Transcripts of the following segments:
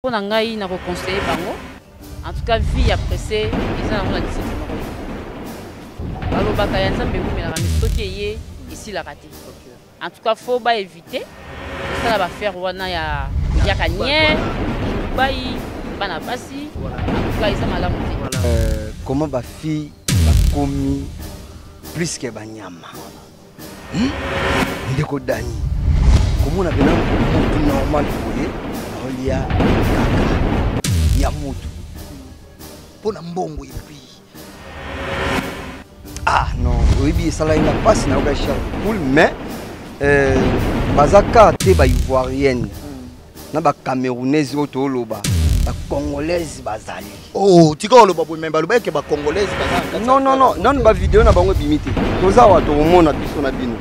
Pour ngai na conseiller bango. En tout cas vie appréciée ils ont la discipline. Alors bakaya nzambe ngumi na misoki ye ici la raté. En tout cas faut pas éviter ça va faire wana ya kanye bai bana basi. En tout cas ils ont malamu. Comment ba fille ba komi plus que banyama. Ndeko dani. Comment on a besoin de normal pour il y a kaka ya mutu pona mbongo et puis non oui ça là il n'a pas si na cher cool mais bazaka te ba ivoirienne na ba camerounaise otoloba ba congolaise bazali oh tika loba bo memba loba ke ba congolaise bazaka non ba vidéo na bango bimité toza wa to mona biso na bino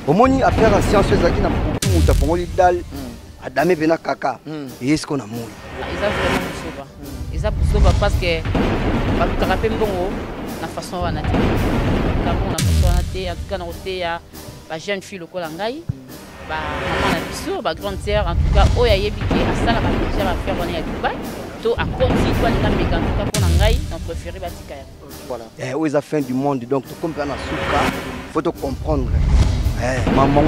omoni affaire en science ezaki na mutu apongoli dal Adame vena kaka et est-ce qu'on a mouru ils ont vraiment poussé ils ont poussé parce que ba karape mbongo na façon wana te comme on a façon wana te en tout cas na côté ya ba jeune fille lokola ngai ba maman na biso ba grande sœur en tout cas oya yebi ke asala ba déjà ba faire wana ya Dubaï to a continuer toi nga meka en tout cas pour ngai on préféré batika ya voilà où est la fin du monde donc to comprendre souka faut te comprendre maman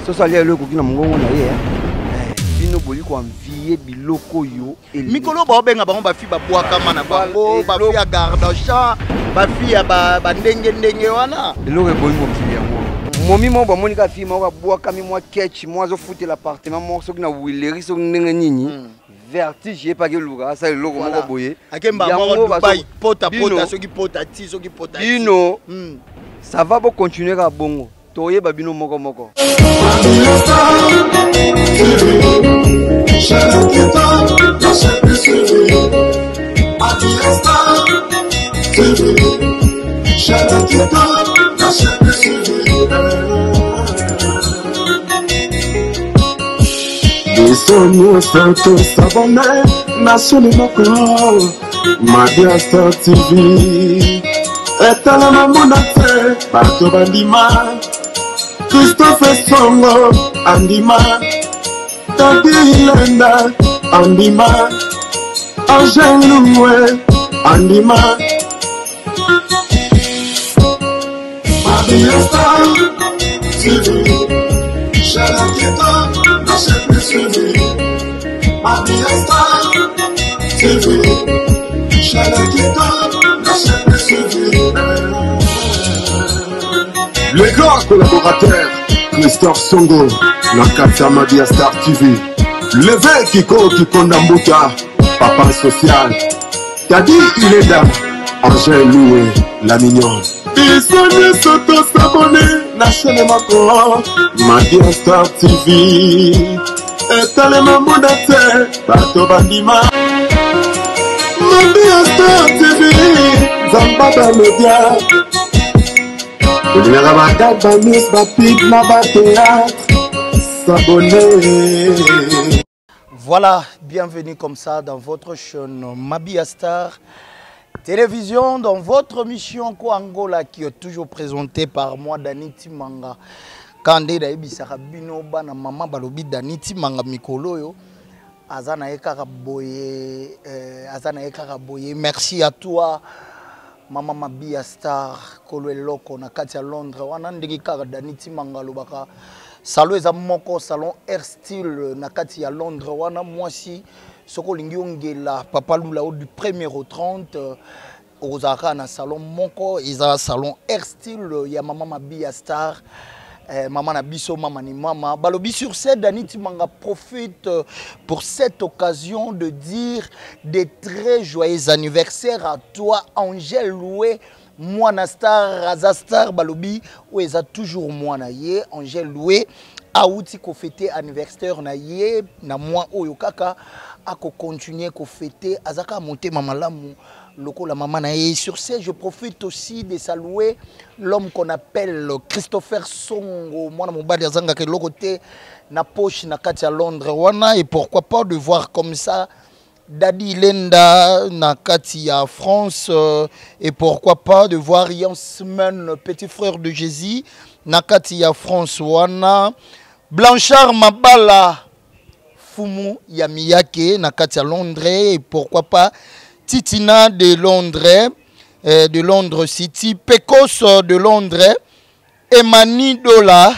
ce soit les locaux qui n'ont pas eu bino boli ko envier biloko yo mikolo ba benga bango ba fi ba boaka mana bango ba fi ya garde champ ba fi ya ba ndenge wana eloko boli mo kili yango momi mo ba monika fi mo ka boaka mi mo catch mo zo foutre l'appartement mo so na wileri so ndenge nini vertige pas que luga ça eloko mo boye akemba mo Dubai pota so ki pota ti so ki pota bino ça va pas continuer ka bongo toye babino moko moko Descends Santos s'abonner nationalement Mabia Star TV etala na monate bato bandima Christophe Songo andima Tati Lenda andima Angel Loué andima Mabia Star TV Chalaketa na chaque suivi Mabia Star TV Chalaketa na chaque suivi Le grand collaborateur Christophe Songo Nakatia Mabia Star TV Levé Kiko Kikondambuka Papa Social Tadi Ileda Angel Loué La mignonne Bisonne Soto Sabone Nationale Macron Mabia Star TV Etale Mamodate Bato Bandima Mabia Star TV Zambada Media Voilà, bienvenue comme ça dans votre chaîne Mabia Star Télévision, dans votre mission Angola qui est toujours présentée par moi, Daniti Manga. Kande Daibi Sarabino, Bana Mama Balobi, Daniti Manga Mikoloyo, Azana Ekaraboye, merci à toi. Mama Mabia Star, Kolo Eloko, na kati ya Londres, wana ndeki kaka Daniti Mangalo baka. Salon eza moko salon Air Style na kati ya Londres, wana mwasi soko lingi ongela papa lula du 1er au 30 ozaka na salon moko eza salon Air Style ya Mama Mabia Star. Maman na biso mama ni mama balobi sur cette Daniti Manga profite pour cette occasion de dire des très joyeux anniversaires à toi Angel Loué Mwana Star Razastar balobi ou eza toujours mwana ye Angel Loué aouti ko fêter anniversaire na ye na moi oyo kaka ako continuer ko fêter azaka monter mama lamu loko la maman na ye. Sur ce, je profite aussi de saluer l'homme qu'on appelle Christopher Songo. Moi, mon bas d'azanga que l'autre côté na poche na katia Londres wana et pourquoi pas de voir comme ça Daddy Lenda na katia France et pourquoi pas de voir Yansman petit frère de Jésus na katia France wana Blanchard Mabala Fumu ya Miyake na kati ya Londres et pourquoi pas Titina de Londres City, Pecos de Londres, Emani Dola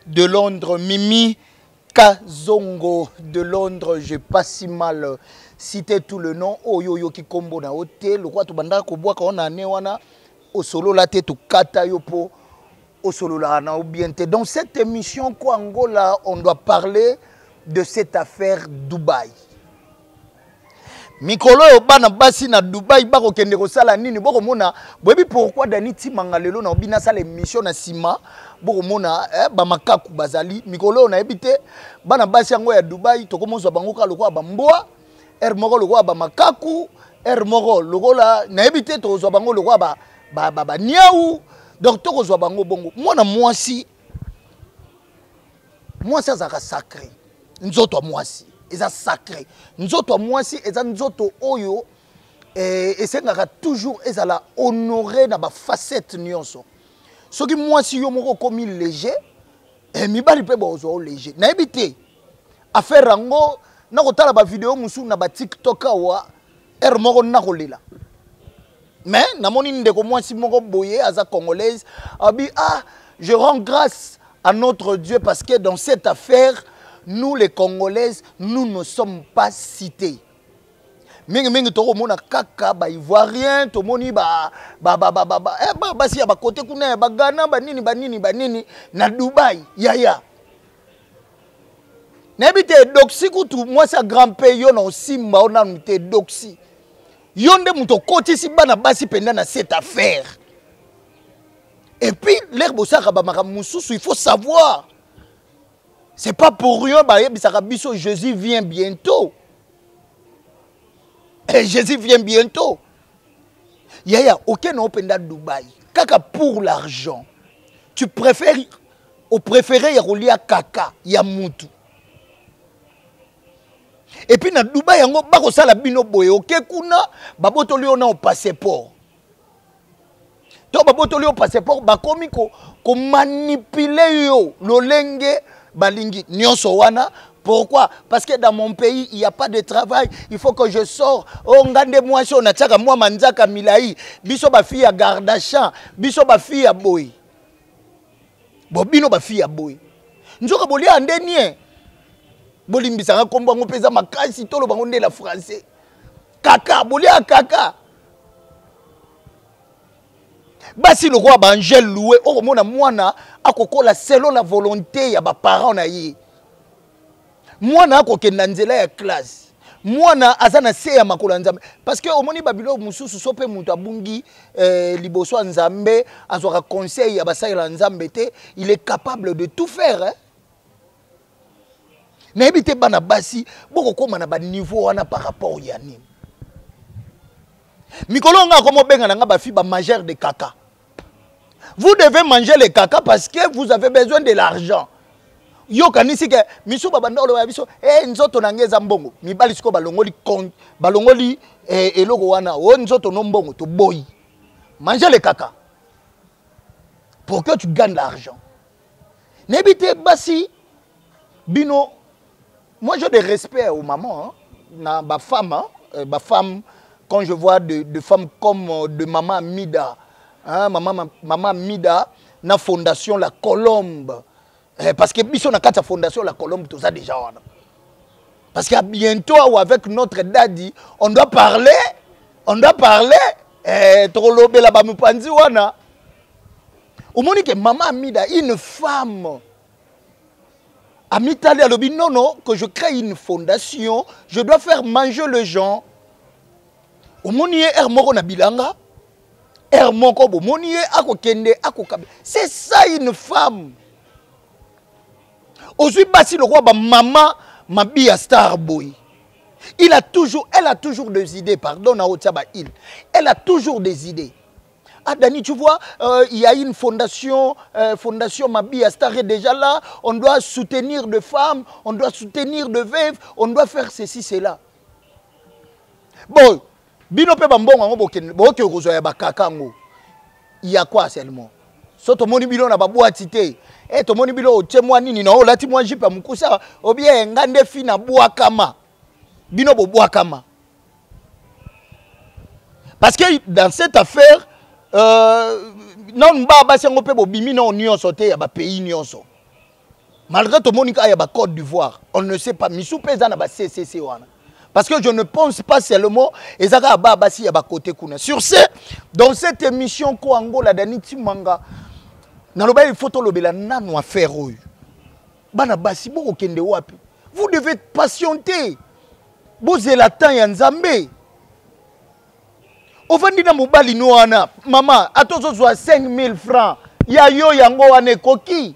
de Londres, Mimi Kazongo de Londres, je pas si mal cité tout le nom. Oyoyo ki kombo na hôtel, le quoi tu banda ko bois ka na ne wana au solo la tête kata yopo au solo la na ou bien. Dans cette émission quoi Angola, on doit parler de cette affaire Dubaï. Mikolo yo bana basi na Dubaï bako kende ko sala nini boko mona boyebi pourquoi Dani Timanga lelo na obina sala émission na sima boko mona ba makaku bazali mikolo na ebite bana basi yango ya Dubaï to komonzo bango ka lokwa ba mboa moko lokwa ba makaku moko lokola na ebite to zo bango lokwa ba niau donc to ko zo bango bongo mwana mwasi azaka sacré nzoto mwasi eza sacré nzoto mwasi eza nzoto oyo esengaka toujours ezala honoré na ba facette nyonso soki mwasi yo moko komi léger mibali pe bozo léger na ebité affaire rango na kotala ba vidéo musu na ba TikTok wa moko na kolela mais namoni ndeko mwasi moko boye aza congolaise abi je rends grâce à notre Dieu parce que dans cette affaire nous les Congolaises, nous ne sommes pas cités. Mingi toko mona kaka ba ivoirien to moni ba si ya ba côté kuna ba Ghana ba nini na Dubaï yaya. Nebite doxi kutu moi sa grand pays yo na simba ona mute doxi. Yonde muto koti si bana basi penda na cette affaire. Et puis l'herbe osaka ba makamususu il faut savoir. C'est pas pour rien, Jésus vient bientôt. Et Jésus vient bientôt. Yaya, aucun open dans Dubaï. Kaka pour l'argent. Tu préfères, au préféré, il y a kaka, il y a moutou. Et puis dans Dubaï, il y a bako sala bino boye. Ok, kuna, babotoli on a au passeport. Donc babotoli au passeport, bakomi ko manipuler yo, lolenge. Balingi nyonso wana. Pourquoi? Parce que dans mon pays il n'y a pas de travail, il faut que je sors. Oh ngande moi si on a tchaka moi manzaka milai biso ba fille ya gardachan biso ba fille ya boy bobino ba fille ya boy nzoka bolia andenie bolimbisanga kombo ngo peza makasi tolo bango ndela français kaka bolia kaka basi le roi Angel loué o mona mwana akokola selon la volonté ya ba parents na ye mwana akokenda nzela ya classe mwana azana se ya makola nzambe parce que omoni babilo mususu sope mutu abungi liboso nzambe azoka conseil ya basala nzambe te il est capable de tout faire hein? Na ebite bana basi boko koma na ba niveau wana par rapport ya nini mikolo nga komo benga nga ba fi ba majeur de caca. Vous devez manger les caca parce que vous avez besoin de l'argent. Yo kanisi ke misu babanda olo biso nzoto nangeza mbongo mibali siko balongoli eloko wana o nzoto no mbongo to boy. Manger les caca pour que tu gagnes l'argent. Nebite basi bino. Moi j'ai des respect aux mamans hein, na ba femme quand je vois de femmes comme de maman Mida hein, maman Mida na fondation La Colombe parce que biso na kata fondation La Colombe tout ça déjà parce que bientôt ou avec notre daddy on doit parler trop la ba mupanzi wana omoni que maman Mida une femme Amitali a dit non, que je crée une fondation, je dois faire manger les gens. C'est ça une femme. Aujourd'hui, basi le roi, maman, ma bia star boy. Elle a toujours des idées, pardon, elle a toujours des idées. Ah Dani, tu vois, il y a une fondation, fondation Mabi Astar est déjà là. On doit soutenir des femmes, on doit soutenir des veuves, on doit faire ceci, cela. Bon, binope bambongo il y a quoi seulement? so tomoni bino na baboati te e tomoni bino otie mwa nini na olati mwa jipe ya mukusa obie ngande fi na bwakama bino bobwakama parce que dans cette affaire non ba basengo pe bobimi na nyonso te ya ba pays nyonso malgré tomoni ka ya ba Côte d'Ivoire on ne sait pas misu peza na ba CCC wana parce que je ne pense pas seulement ezaka ba basi ya ba côté kuna sur ce dans cette émission ko Angola Danity Manga naloba il faut tolobela nanu affaire oyo bana basi boko kende wapi vous devez patienter bozela temps ya nzambe ovandi na mobali no wana mama atozozwa 5000 francs ya yo yango wana ekoki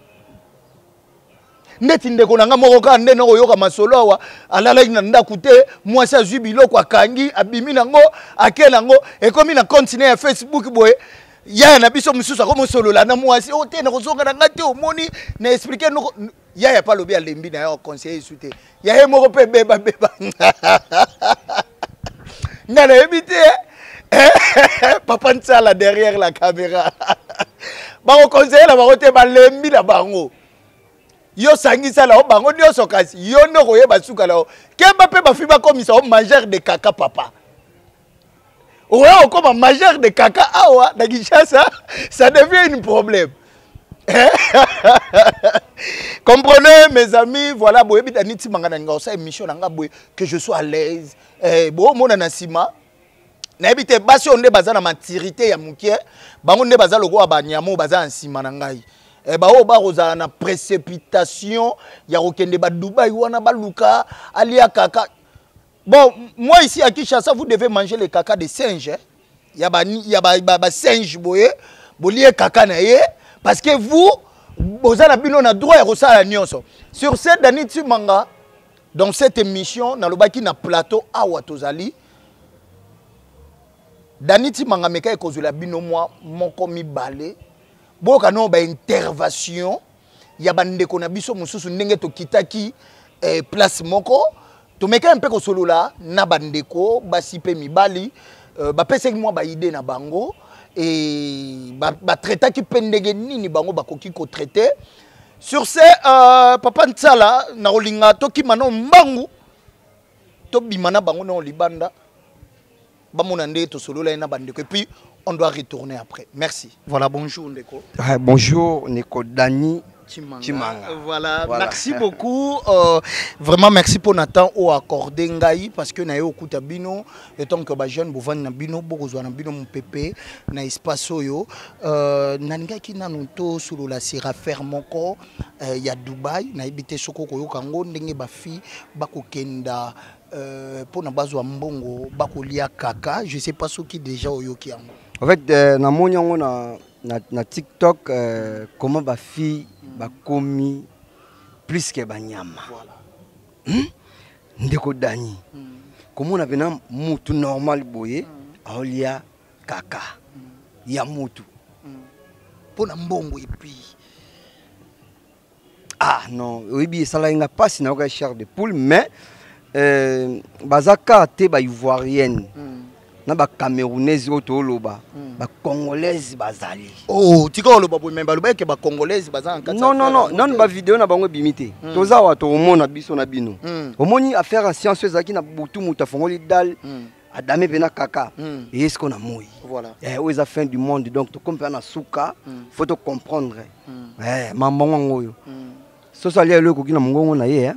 neti ndeko nanga moko ka nde na oyoka masolo awa alala ina ndaku te mwasi azwi biloko akangi abimi nango akela nango ekomi na continue ya Facebook boye ya na biso mususu ko mosolola na mwasi o te na kozonga na ngate omoni na expliquer no ya pa lobi alembi na yo conseiller sute ya he moko pe beba ngana ebite papa Ntsala derrière la caméra ba conseiller la ba te balembi na bango yo sangisa la o bango nyoso kasi yo ndoko ye basuka la o kemba pe ba fiba komisa o majeur de caca papa ouais comme majeur de caca awa na Kinshasa ça devient un problème comprenez mes amis voilà boye Danity Manga na nga sa émission na nga boye que je sois à l'aise bo mona na sima na ebite basi onde baza na maturité ya mukie bango nde baza loko ba nyamo baza en sima na ngai bao ba roza na précipitation ya kokende ba Dubai wana ba luka alia kaka. Bon, moi ici à Kinshasa vous devez manger les caca de singe. Il y a ba singe boye, bolie caca na ye parce que vous avez bino na droit ya rosala nyonso. Sur cette Danity Manga dans cette émission na lobaki na plateau awa tozali Danity Manga meka ekozula bino moi moko mibale. Boka no ba intervention ya bandeko na biso mususu ndenge to kitaki place moko to meka un peu ko solola na bandeko basi pe mibali ba pese moi ba idée na bango et ba traiter ki pendege nini bango ba koki ko traiter sur ce papa Ntsala na olinga to ki mano mbangu to bimana bango na libanda ba mona nde to solola na bandeko et puis on doit retourner après. Merci. Voilà, bonjour Ndeko. Bonjour Ndeko Danity Manga. Voilà, merci beaucoup. Vraiment merci pour Nathan au accordé ngai parce que na yo kuta bino et tant que ba jeune bovan na bino bokozwa na bino mon pépé na espace oyo nanga ki nanu to solo la sira faire moko ya Dubai na ibité soko ko yo kango ndenge ba fi bakokenda pour na bazwa mbongo bakolia kaka je sais pas ce qui déjà oyo ki yango. En fait, na monyango na TikTok, comment ba fille ba komi plus que ba nyama. Voilà. Ndeko Dani. Comment on a venu mutu normal boye, aolia kaka. Ya mutu. Pour na mbongo et puis. Ah non, oui ça là il n'a pas si na chair de poule mais bazaka te ba ivoirienne. Na ba camerounaise otoloba ba congolaise bazali oh tika oloba bo memba loba ke ba congolaise baza en non ba vidéo na bango bimité toza wa to mona biso na bino omoni affaire en science ezaki na butu muta fongoli dal adame pena kaka et est-ce qu'on a moi voilà aux la fin du monde donc to comprendre na suka faut to comprendre maman ngoyo so salia le ko kina mongongo na ye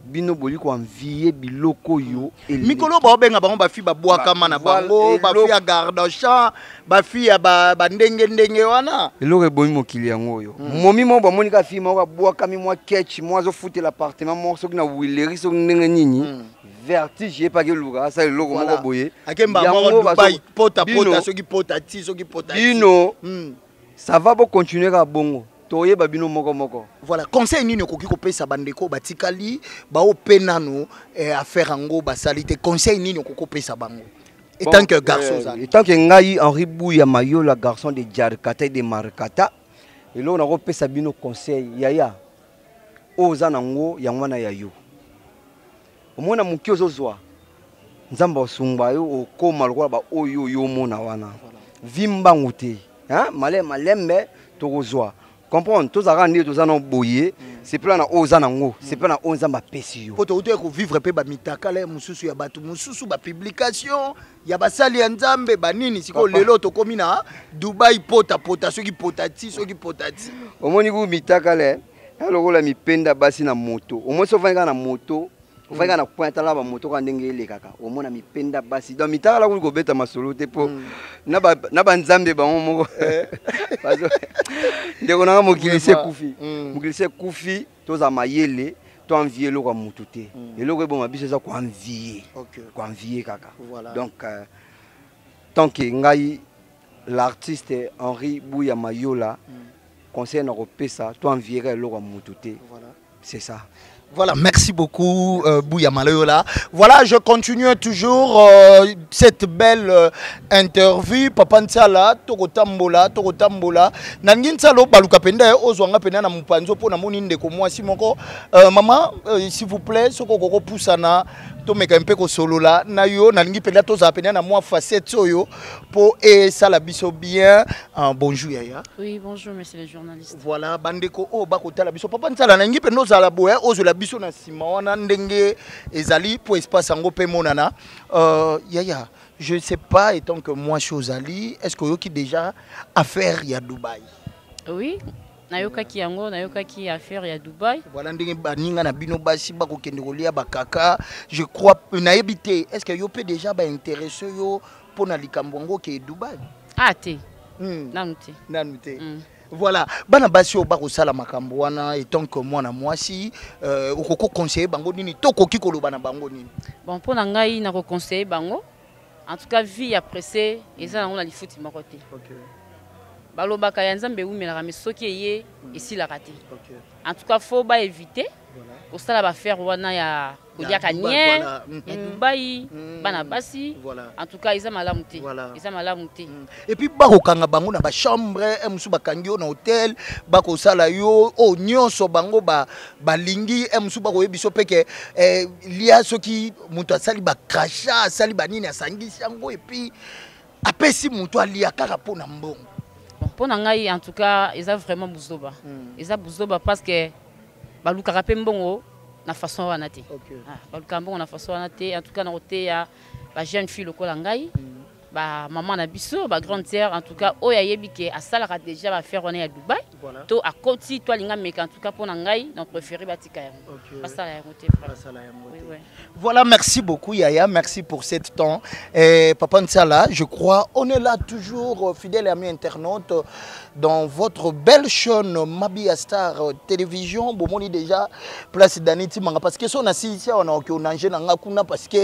bino boli ko envier biloko yo mikolo ba benga bango ba fi ba bwakama na bango ba fi ya garde champ ba fi ya ba ndenge wana eloko ebomi mokili yango yo momi mo ba monika fi mo ba bwakami mo ketch mo zo fouter l'appartement mo so kina wileri so ndenge nini vertige pas que luga ça eloko moko boye akemba mo Dubai pota so ki pota ti so ki pota bino ça va pas continuer ka bongo. Voilà, conseil nini okoki kopesa bandeko batikali ba openano affaire ngo basalite conseil nini okoki kopesa bango et tant que garçon et tant que ngai Henri Bouya Mayo la garçon de Djarkata et de Markata et là on a kopesa bino conseil yaya oza nango yangwana yayo omona muki ozozwa nzamba osungba yo okoma lokola ba oyo yo mona wana vimba ngute hein malembe tokozwa comprendre tozaka nde tozana boye c'est plan na ozana ngo c'est plan na onzamba pesi yo poto uto ko vivre pe ba mitakala mususu ya batu mususu ba publication ya basali ya nzambe banini siko lelo to komina Dubai pota soki potati omoni ku mitakala aloko la mipenda basi na moto omoso vanga na moto ovanga na pointa la ba moto ka ndenge elekaka omona mipenda basi donc mitakala ku ko beta masolo te po na ba nzambe ba moko ndeko na mokilise kufi toza mayele to envier lo kwa mutu te eloko bon mabiso za ko envier kaka donc tant que ngai l'artiste Henri Bouya Mayola conseil na kopesa to envier lo kwa mutu te c'est ça. Voilà, merci beaucoup Bouya Mayola. Voilà, je continue toujours cette belle interview. Papa Nsala, Toko Tambola. Nangin Salo, Baluka Penda, Ozwanga Pena, Mupanzo, Pona Moninde, comme moi, Simoko. Maman, s'il vous plaît, Soko Koko Poussana, Tomeka Mpeko Solo là, Nayo, Nangi Penda, Toza Pena, na moi, facette Soyo, pour et ça la biso bien. Bonjour Yaya. Oui, bonjour, monsieur le journaliste. Voilà, Bandeko, oh, Bakota la biso. Papa Nsala, Nangi Penda, Zala Boya, Ozola biso na sima wana ndenge ezali pour espace ngo pe monana Yaya, je sais pas étant que moi Chozali, est-ce que yoki déjà affaire ya Dubaï? Oui, nayoka ki yango, nayoka ki affaire ya Dubaï. Voilà ndenge baninga na bino basi ba ko kende kolia ba kaka, je crois na habité, est-ce que yo peut déjà ba intéressé yo pour na likambo ngo ke Dubaï? Ah te. Nanu te. Voilà, bana basi o bako sala makambo wana étant que moi na mwasi okoko conseiller bango nini tokoki koloba na bango nini. Bon pour ngai na ko conseiller bango en tout cas vie après c'est eza na lifuti moko te. OK. Balobaka ya nzambe umela mais soki eye ici la raté. OK. En tout cas faut ba éviter pour ça ba faire wana ya koliaka nye ya Dubaï bana basi en tout cas ils ont malamu te. Et puis bako kanga bango na ba chambre musu bakangi yo na hôtel bako sala yo o nyonso bango ba lingi musu bako yebiso peke lia soki mutu asali ba crachat asali banini asangisi yango et puis apesi mutu alia kaka pona mbongo. Bon pona ngai en tout cas ils ont vraiment buzoba. Ils ont buzoba parce que baluka rapé mbongo na façon wana te. Baluka mbongo na façon wana te en tout cas na côté ya ba jeune fille lokola ngai ba maman na biso ba grande sœur en tout cas oya yebike asalaka déjà ba faire wana ya Dubaï to a koti to linga meka en tout cas pona ngai na préféré batika ya basala ya moté. Voilà, merci beaucoup Yaya, merci pour cet temps. Papa Nsala, je crois on est là toujours fidèle amis internautes dans votre belle chaîne Mabia Star Télévision. Bomoni déjà place d'Aniti Manga parce que son assisi on a okionanje na ngakuna parce que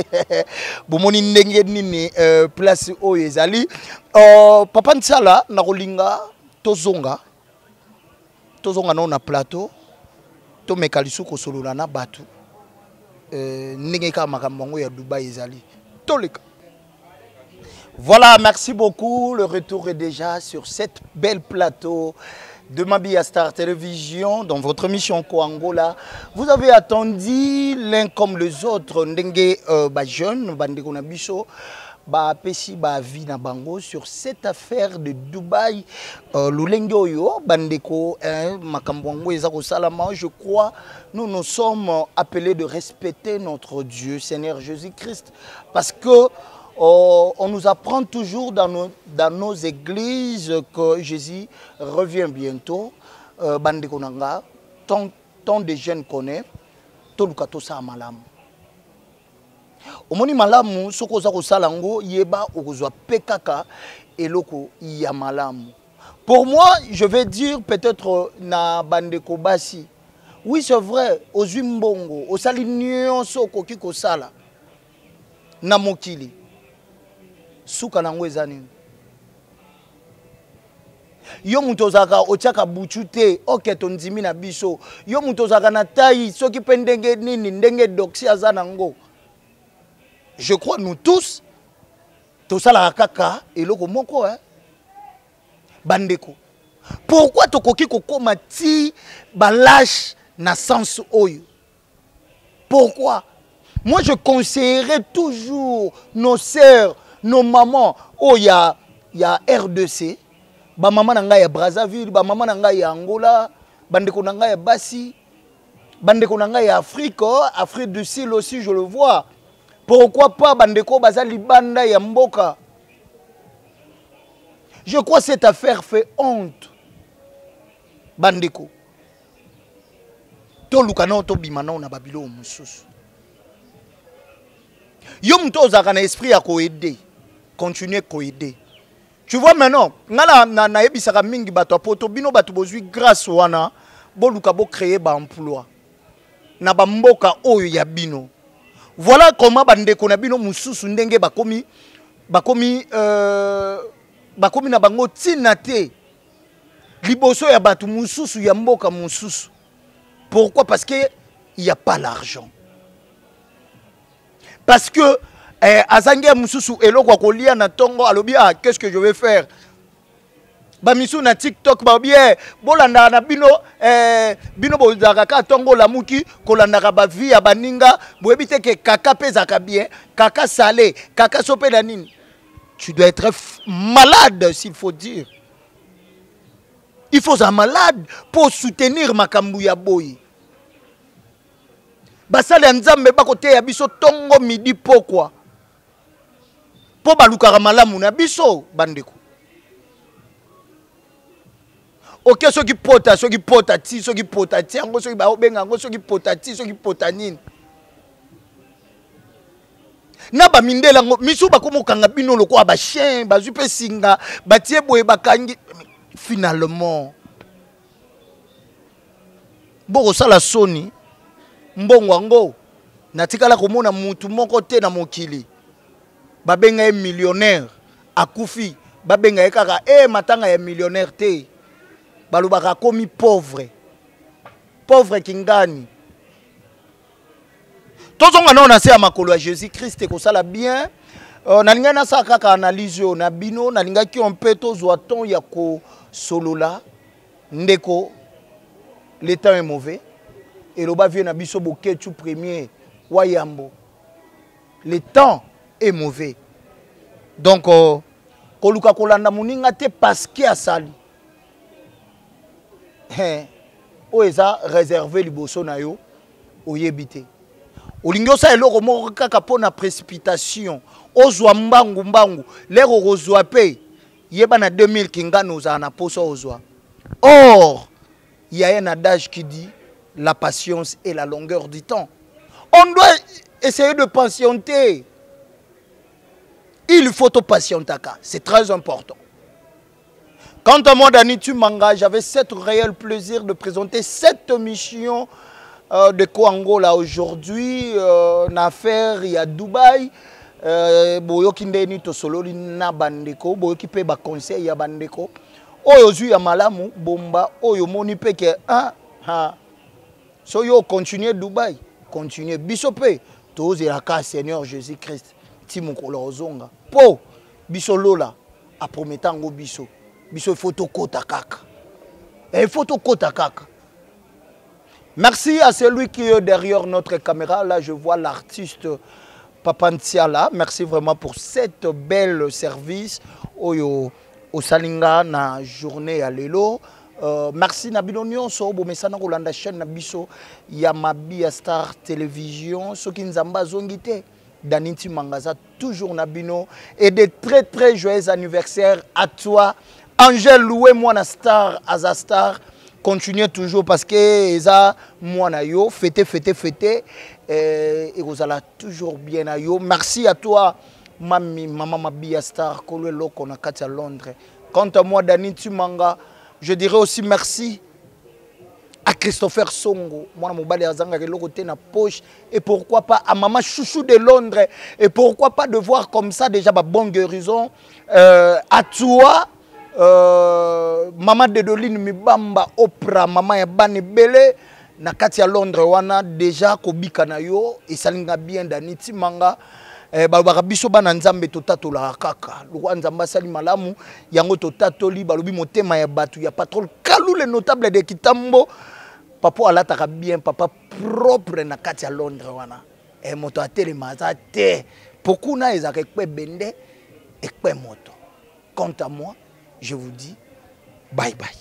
bomoni ndenge nini place o ezali. Papa Nsala na kolinga tozonga non na plateau to mekalisu ko solola na batu ndenge ka makambo ya Dubaï ezali toleka. Voilà, merci beaucoup. Le retour est déjà sur cette belle plateau de Mabia Star Télévision dans votre émission Koangola. Vous avez attendu l'un comme les autres ndenge ba jeune bandeko na biso ba pesi ba vie na bango sur cette affaire de Dubaï lolenge oyo bandeko makambo ngo eza ko salama. Je crois nous sommes appelés de respecter notre Dieu Seigneur Jésus-Christ parce que on nous apprend toujours dans nos églises que Jésus revient bientôt. Bandeko nanga, tant de jeunes connaissent, tout le kato sa malamu. Omoni malamu soko za ko salango yeba okozwa pekaka eloko ya malamu. Pour moi, je vais dire peut-être na bandeko basi. Oui, c'est vrai, ozwi mbongo, osali nyonso koki ko sala na mokili. Suka nango ezani yo muto zaka otiaka buchu te oketo ndimi na biso yo muto zaka na taille soki pe ndenge nini ndenge doxi aza nango. Je crois nous tous tosala kaka eloko moko bandeko. Pourquoi tokoki kokoma ti balash na sens oyo? Pourquoi? Moi je conseillerais toujours nos sœurs, nos mamans, oh il y a RDC, ba maman na ngai ya Brazzaville, ba maman na ngai ya Angola, bandeko na ngai ya Basi, bandeko na ngai ya Afrique, Afrique du Sud aussi je le vois. Pourquoi pas bandeko bazali banda ya mboka? Je crois que cette affaire fait honte. Bandeko. To lukana to bimana na babilo mususu. Yo mto ozaka na esprit ya ko aider. Continuer ko aider. Tu vois maintenant, na ebisaka mingi bato poto bino bato bozui grâce wana bo luka bo créer ba emploi. Na ba mboka oyo ya bino. Voilà comment bandeko na bino mususu ndenge bakomi na bango tina te liboso ya bato mususu ya mboka mususu. Pourquoi? Parce que il y a pas l'argent. Parce que azangia mususu eloko kolia na tongo alobi qu'est-ce que je vais faire? Ba misu na TikTok ba bien bolanda na bino bino bozaka ka tongo la muki kolanda ba vie ya baninga boyebi te ke kaka pezaka bien kaka salé kaka sopé na nini. Tu dois être malade s'il faut dire. Il faut être malade pour soutenir makambu ya boy. Basale nzambe bakote ya biso tongo midi pokwa. Po balukara malamu na biso bandeko. Ok, soki pota ti, soki pota ti, ango soki ba obenga, ango soki pota ti, soki pota nini. Na ba mindela ngo misu bakomo kanga bino loko ba chien, ba zupe singa, ba tie boye bakangi finalement. Boko sala soni mbongo ango natikala komona mutu moko te na mokili. Babenga millionnaire akufi, babenga kaka matanga ya millionnaire te. Balubaka komi pauvre. Pauvre kingani. Tozonga na on a makolo ya Jésus-Christ ko sala bien. Nalinga na sa kaka analyse yo na bino nalinga ki on peut tozwa ton ya ko solola ndeko le temps est mauvais et loba vient na biso boketu premier wayambo. Le temps est mauvais. Donc koluka kolanda muninga te parce que asali. Oeza réservé liboso na yo oyebite. Olingo sa eloko moko kaka pona précipitation. Ozwa mbangu lero ozwa pe yeba na 2000 kingano za na poso ozwa. Or, il y a un adage qui dit la patience et la longueur du temps. On doit essayer de patienter. Il faut te patienter, c'est très important. Quant à moi, Dani Tumanga, j'avais cet réel plaisir de présenter cette mission de Koangola aujourd'hui. Une affaire, il y a Dubaï. Boyo kindeni to sololi na bandeko. Boyo ki pe ba conseil ya bandeko. Oyo zu ya malamu bomba. Oyo moni pe ke so yo continuer Dubaï. Continuer. Bisope. Toze la ka Seigneur Jésus-Christ. Timokolo ozonga. Po. Biso lola. A prometango biso. Biso photo kota kaka. Et photo kota kaka. Merci à celui qui est derrière notre caméra. Là, je vois l'artiste Papa Ntiala. Merci vraiment pour cette belle service. Oyo Osalinga na journée à Lelo. Merci Nabino Nyonso. Bomesana Rolanda chaîne Nabiso. Yamabia Star Télévision. Ce qui nous a zongité. Daniti Mangaza. Toujours Nabino. Et de très très joyeux anniversaires à toi. Angèle Loué, moi na star, Azastar, continuez toujours parce que Eza, moi na yo, fêtez, et vous allez toujours bien à yo. Merci à toi, maman Mabia Star, Kolwe Loko na Katia Londres. Quant à moi, Dani Tumanga, je dirais aussi merci à Christopher Songo, moi na mobali azanga ke loko te na poche, et pourquoi pas à maman Chouchou de Londres, et pourquoi pas de voir comme ça déjà ma bonne guérison, à toi. Maman de Doline Mibamba Oprah maman ya bane bele na kati ya Londres wana déjà kobika na yo esalinga bien Dani Tumanga balobaka biso bana nzambe totatola kaka lokwa nzamba sali malamu yango totatoli balobi motema ya batu ya patron Kalou le notable de Kitambo papa alataka bien papa propre na kati ya Londres wana moto atelema za te pokuna ezaka ekpe bende ekpe moto. Quant à moi, je vous dis bye bye.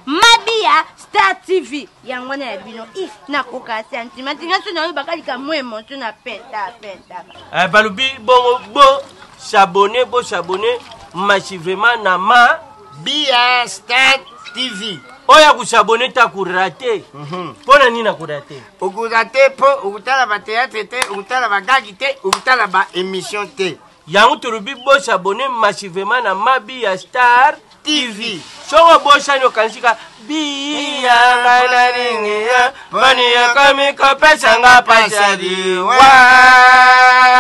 Mabia Star TV yango na bino if na koka sentiment ngaso na bakali ka mo emotion na penta. Balubi bo s'abonner massivement na Mabia Star TV. Oya kusabone ta kurate. Pona nina kurate. Ukurate po ukutala ba théâtre te, ukutala ba gagi te, ukutala ba émission te. Yango turubi bo s'abonner massivement na Mabia Star TV. Songo bo shano kansika biya nganaringa bani yakami kopesa nga pasadi wa